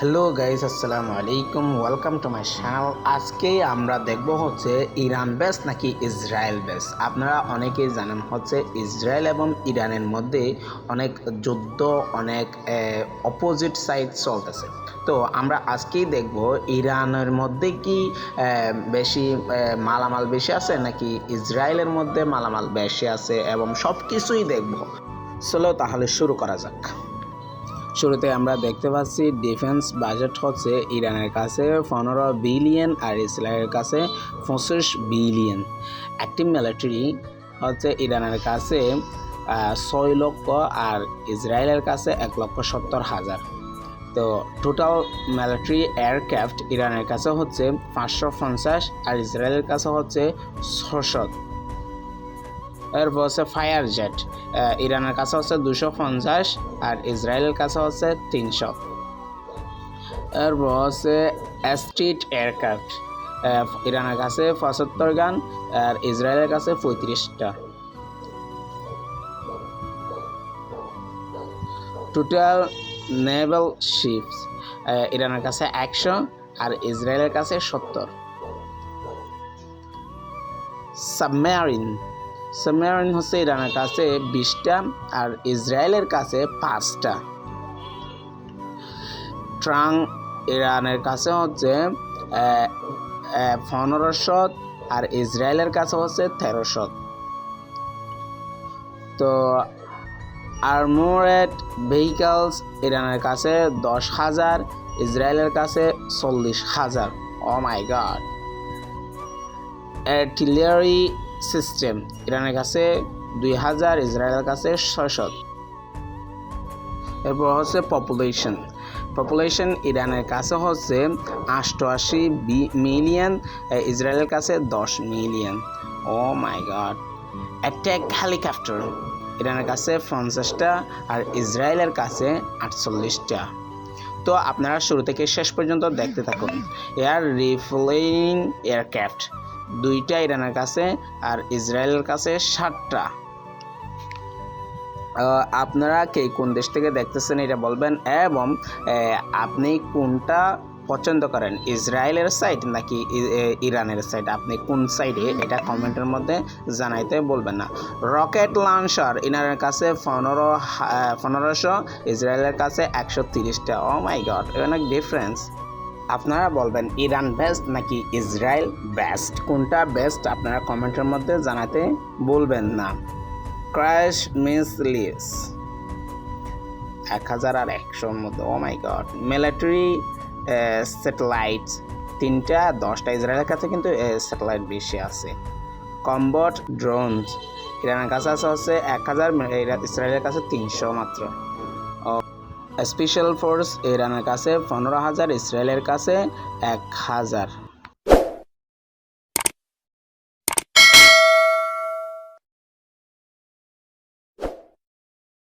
Hello guys, আসসালামু আলাইকুম। Welcome to my channel. আজকে আমরা দেখব হচ্ছে ইরান বেস নাকি ইসরায়েল বেস। আপনারা অনেকেই জানেন হচ্ছে ইসরায়েল এবং ইরানের মধ্যে অনেক যুদ্ধ, অনেক অপোজিট সাইড চলতেছে। তো আমরা আজকেই দেখব ইরানের মধ্যে কি বেশি মালামাল বেশি আছে নাকি ইসরায়েলের মধ্যে মালামাল বেশি আছে, এবং সব কিছুই দেখব। চলো তাহলে শুরু করা যাক। শুরুতে আমরা দেখতে পাচ্ছি ডিফেন্স বাজেট হচ্ছে ইরানের কাছে 15 বিলিয়ন আর ইসরায়েলের কাছে 25 বিলিয়ন। অ্যাক্টিভ মিলিটারি হচ্ছে ইরানের কাছে 6 লক্ষ আর ইসরায়েলের কাছে 1,70,000। তো টোটাল মিলিটারি এয়ারক্রাফট ইরানের কাছে হচ্ছে 550 আর ইসরায়েলের কাছে হচ্ছে 600। এরপর হচ্ছে ফায়ার জেট, ইরানের কাছে হচ্ছে 250 আর ইসরায়েলের কাছে হচ্ছে 300। এরপর হচ্ছে স্ট্রিট এয়ারক্রাফট, ইরানের কাছে 75 গান আর ইসরায়েলের কাছে 35টা। টোটাল নেভাল শিপস, ইরানের কাছে 100 আর ইসরায়েলের কাছে 70। সাবমেরিন হচ্ছে ইরানের কাছে 20টা আর ইসরায়েলের কাছে 5টা। ট্রাং ইরানের কাছে হচ্ছে 1500 আর ইসরায়েলের কাছে হচ্ছে 1300। তো আর্মোরেড ভেহিকলস ইরানের কাছে 10,000, ইসরায়েলের কাছে 40,000। ও মাই গড। আর্টিলারি সিস্টেম ইরানের কাছে 2,000, ইসরায়েলের কাছে 600। এরপর হচ্ছে পপুলেশন ইরানের কাছে হচ্ছে 88 মিলিয়ন, ইসরায়েলের কাছে 10 মিলিয়ন। ও মাই গড। অ্যাটাক হেলিকপ্টার ইরানের কাছে 50টা আর ইসরায়েলের কাছে 48টা। তো আপনারা শুরু থেকে শেষ পর্যন্ত দেখতে থাকুন। এয়ার রিফুয়েলিং এয়ারক্রাফট 2টা ইরানের কাছে আর ইসরায়েলের কাছে 7টা। আপনারা কে কোন দেশ থেকে দেখতেছেন এটা বলবেন, এবং আপনি কোনটা পছন্দ করেন, ইসরায়েলের সাইড নাকি ইরানের সাইড, আপনি কোন সাইডে এটা কমেন্টের মধ্যে জানাইতে বলবেন না। রকেট লঞ্চার ইরানের কাছে 1500, ইসরায়েলের কাছে 130টা। ও মাই গড, অনেক ডিফারেন্স। আপনারা বলবেন ইরান বেস্ট নাকি ইসরায়েল বেস্ট, কোনটা বেস্ট আপনারা কমেন্টের মধ্যে জানাতে বলবেন না। ক্র্যাশ মিসাইলস 1000 আর 100-র মধ্যে। ও মাই গড। মিলিটারি স্যাটেলাইট 3টা, 10টা ইসরায়েলের কাছে কিন্তু স্যাটেলাইট বেশি আছে। কম্বট ড্রোনস ইরানের কাছে আছে হচ্ছে 1000, ইসরায়েলের কাছে 300 মাত্র। স্পেশাল ফোর্স ইরানের কাছে 15,000, ইসরায়েলের কাছে 1000।